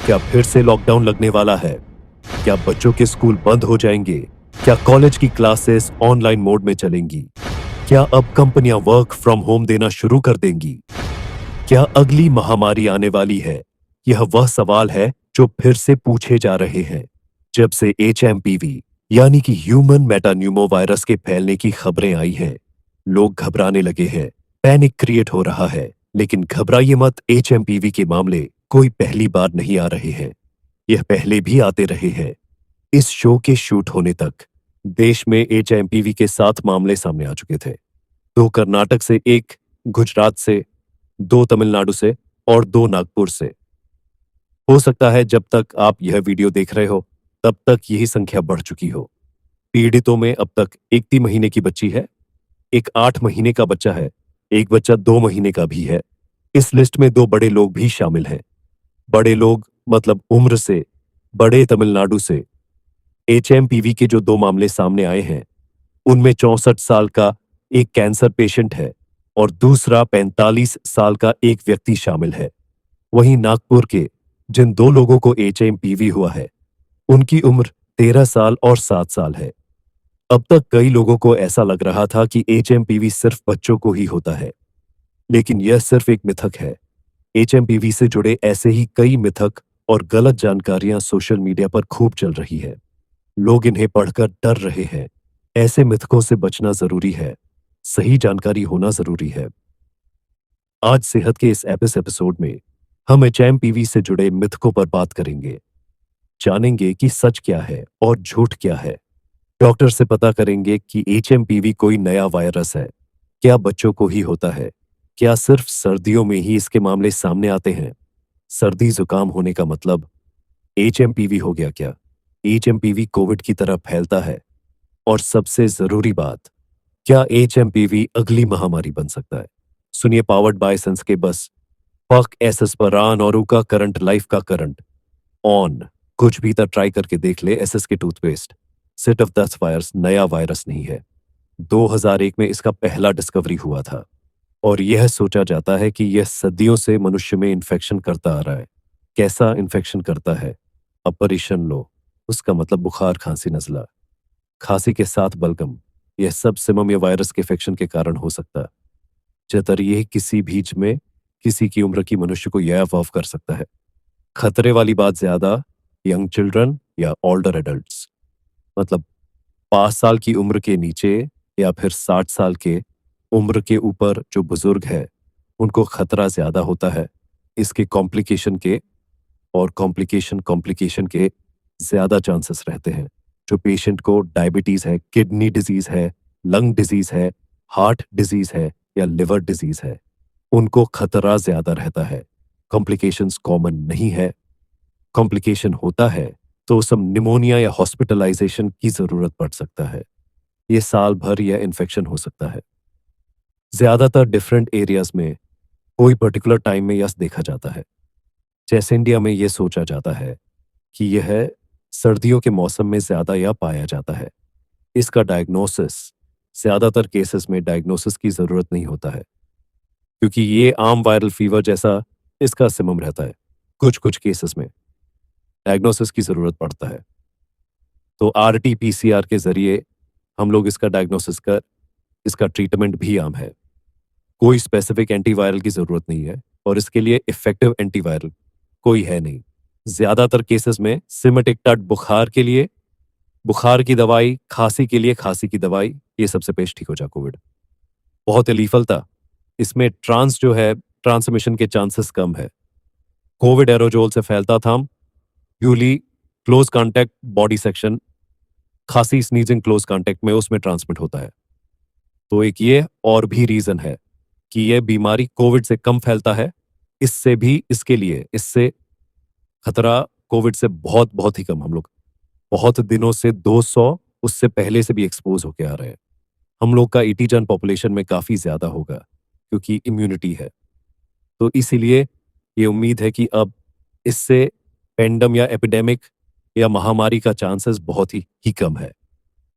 क्या फिर से लॉकडाउन लगने वाला है? क्या बच्चों के स्कूल बंद हो जाएंगे? क्या कॉलेज की क्लासेस ऑनलाइन मोड में चलेंगी? क्या अब कंपनियां वर्क फ्रॉम होम देना शुरू कर देंगी? क्या अगली महामारी आने वाली है? यह वह सवाल है जो फिर से पूछे जा रहे हैं। जब से एचएमपीवी यानी कि ह्यूमन मेटान्यूमो वायरस के फैलने की खबरें आई हैं, लोग घबराने लगे हैं, पैनिक क्रिएट हो रहा है। लेकिन घबराइए मत, एचएमपीवी के मामले कोई पहली बार नहीं आ रहे हैं। यह पहले भी आते रहे हैं। इस शो के शूट होने तक देश में एचएमपीवी के 7 मामले सामने आ चुके थे। 2 कर्नाटक से, 1 गुजरात से, 2 तमिलनाडु से और 2 नागपुर से। हो सकता है जब तक आप यह वीडियो देख रहे हो तब तक यही संख्या बढ़ चुकी हो। पीड़ितों में अब तक एक 3 महीने की बच्ची है, एक 8 महीने का बच्चा है, एक बच्चा 2 महीने का भी है। इस लिस्ट में 2 बड़े लोग भी शामिल हैं। बड़े लोग मतलब उम्र से बड़े तमिलनाडु से। एचएमपीवी के जो 2 मामले सामने आए हैं, उनमें 64 साल का एक कैंसर पेशेंट है और दूसरा 45 साल का एक व्यक्ति शामिल है। वहीं नागपुर के जिन 2 लोगों को एचएमपीवी हुआ है, उनकी उम्र 13 साल और 7 साल है। अब तक कई लोगों को ऐसा लग रहा था कि एचएमपीवी सिर्फ बच्चों को ही होता है, लेकिन यह सिर्फ एक मिथक है। एचएमपीवी से जुड़े ऐसे ही कई मिथक और गलत जानकारियां सोशल मीडिया पर खूब चल रही है। लोग इन्हें पढ़कर डर रहे हैं। ऐसे मिथकों से बचना जरूरी है। सही जानकारी होना जरूरी है। आज सेहत के इस एपिसोड में हम एचएमपीवी से जुड़े मिथकों पर बात करेंगे। जानेंगे कि सच क्या है और झूठ क्या है। डॉक्टर से पता करेंगे कि एचएमपीवी कोई नया वायरस है, क्या बच्चों को ही होता है, क्या सिर्फ सर्दियों में ही इसके मामले सामने आते हैं। सर्दी जुकाम होने का मतलब एचएमपीवी हो गया क्या? एचएमपीवी कोविड की तरह फैलता है? और सबसे जरूरी बात, क्या एचएमपीवी अगली महामारी बन सकता है? सुनिए, पावर्ड बाय सेंस के बस फक एसएस पर ऑन और का करंट लाइफ का करंट ऑन। कुछ भी तो ट्राई करके देख ले एसएस के टूथपेस्ट। सेट ऑफ 10 वायरस नया वायरस नहीं है। 2001 में इसका पहला डिस्कवरी हुआ था और यह सोचा जाता है कि यह सदियों से मनुष्य में इन्फेक्शन करता आ रहा है। कैसा इन्फेक्शन करता है? ऑपरेशन लो, उसका मतलब बुखार, खांसी, नजला, खांसी के साथ बलगम, यह सब सिमम या वायरस के इन्फेक्शन के कारण हो सकता है। यह किसी बीच में किसी की उम्र की मनुष्य को यह अफवाह कर सकता है। खतरे वाली बात ज्यादा यंग चिल्ड्रन या ओल्डर एडल्ट्स, मतलब 5 साल की उम्र के नीचे या फिर 60 साल के उम्र के ऊपर जो बुजुर्ग है, उनको खतरा ज्यादा होता है इसके कॉम्प्लिकेशन के। और कॉम्प्लिकेशन के ज्यादा चांसेस रहते हैं। जो पेशेंट को डायबिटीज है, किडनी डिजीज है, लंग डिजीज है, हार्ट डिजीज है या लिवर डिजीज है, उनको खतरा ज्यादा रहता है। कॉम्प्लिकेशंस कॉमन नहीं है। कॉम्प्लिकेशन होता है तो सब निमोनिया या हॉस्पिटलाइजेशन की जरूरत पड़ सकता है। यह साल भर या इन्फेक्शन हो सकता है। ज्यादातर डिफरेंट एरियाज में कोई पर्टिकुलर टाइम में यह देखा जाता है। जैसे इंडिया में यह सोचा जाता है कि यह सर्दियों के मौसम में ज्यादा या पाया जाता है। इसका डायग्नोसिस ज्यादातर केसेस में डायग्नोसिस की जरूरत नहीं होता है, क्योंकि ये आम वायरल फीवर जैसा इसका सिमम रहता है। कुछ कुछ केसेस में डायग्नोसिस की जरूरत पड़ता है, तो आरटी-पीसीआर के जरिए हम लोग इसका डायग्नोसिस कर इसका ट्रीटमेंट भी आम है। कोई स्पेसिफिक एंटीवायरल की जरूरत नहीं है और इसके लिए इफेक्टिव एंटीवायरल कोई है नहीं। ज्यादातर केसेस में सिमटेक्टाट बुखार के लिए बुखार की दवाई, खांसी के लिए खांसी की दवाई, ये सबसे पेश ठीक हो जा कोविड। बहुत इलीफल था इसमें। ट्रांसमिशन के चांसेस कम है। कोविड एरोजोल से फैलता था, यूली क्लोज कांटेक्ट बॉडी सेक्शन, खांसी स्नीजिंग क्लोज कांटेक्ट में उसमें ट्रांसमिट होता है। तो एक ये और भी रीजन है कि यह बीमारी कोविड से कम फैलता है। इससे खतरा कोविड से बहुत बहुत ही कम। हम लोग बहुत दिनों से 200 उससे पहले से भी एक्सपोज होके आ रहे हैं। हम लोग का 80 जन पॉपुलेशन में काफी ज्यादा होगा क्योंकि इम्यूनिटी है। तो इसीलिए ये उम्मीद है कि अब इससे पेंडम या एपिडेमिक या महामारी का चांसेस बहुत ही कम है।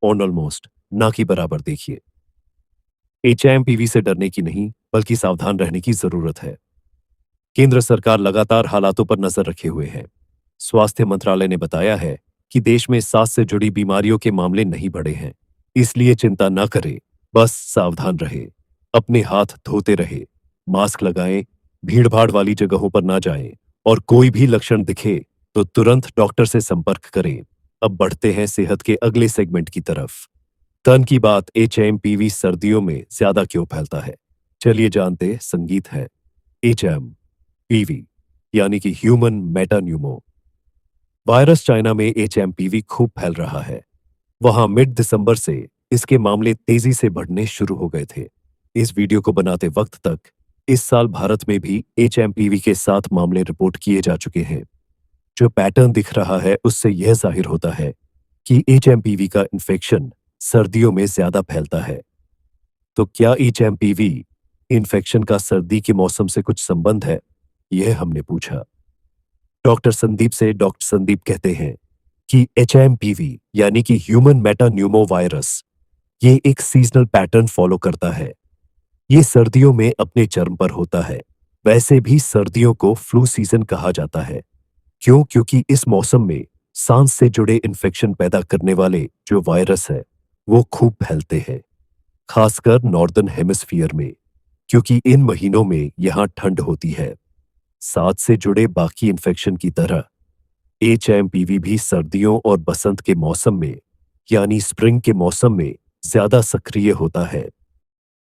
ऑलमोस्ट ना कि बराबर। देखिए, एचएमपीवी से डरने की नहीं बल्कि सावधान रहने की जरूरत है। केंद्र सरकार लगातार हालातों पर नजर रखे हुए है। स्वास्थ्य मंत्रालय ने बताया है कि देश में सांस से जुड़ी बीमारियों के मामले नहीं बढ़े हैं, इसलिए चिंता न करें, बस सावधान रहे, अपने हाथ धोते रहे, मास्क लगाएं, भीड़-भाड़ वाली जगहों पर ना जाएं और कोई भी लक्षण दिखे तो तुरंत डॉक्टर से संपर्क करें। अब बढ़ते हैं सेहत के अगले सेगमेंट की तरफ। तन की बात एचएमपीवी सर्दियों में ज्यादा क्यों फैलता है? चलिए जानते संगीत है। एचएमपीवी यानी कि ह्यूमन मेटान्यूमो वायरस चाइना में एचएमपीवी खूब फैल रहा है। वहां मिड दिसंबर से इसके मामले तेजी से बढ़ने शुरू हो गए थे। इस वीडियो को बनाते वक्त तक इस साल भारत में भी एचएमपीवी के 7 मामले रिपोर्ट किए जा चुके हैं। जो पैटर्न दिख रहा है उससे यह जाहिर होता है कि एचएमपीवी का इन्फेक्शन सर्दियों में ज्यादा फैलता है। तो क्या एचएमपीवी इन्फेक्शन का सर्दी के मौसम से कुछ संबंध है? यह हमने पूछा। डॉक्टर संदीप से। डॉक्टर संदीप कहते हैं कि एचएमपीवी यानी कि ह्यूमन मेटान्यूमो वायरस ये एक सीजनल पैटर्न फॉलो करता है। ये सर्दियों में अपने चरम पर होता है। वैसे भी सर्दियों को फ्लू सीजन कहा जाता है। क्यों? क्योंकि इस मौसम में सांस से जुड़े इन्फेक्शन पैदा करने वाले जो वायरस है वो खूब फैलते हैं, खासकर नॉर्दर्न हेमिस्फीयर में, क्योंकि इन महीनों में यहां ठंड होती है। सांस से जुड़े बाकी इन्फेक्शन की तरह एचएमपीवी भी सर्दियों और बसंत के मौसम में यानी स्प्रिंग के मौसम में ज्यादा सक्रिय होता है।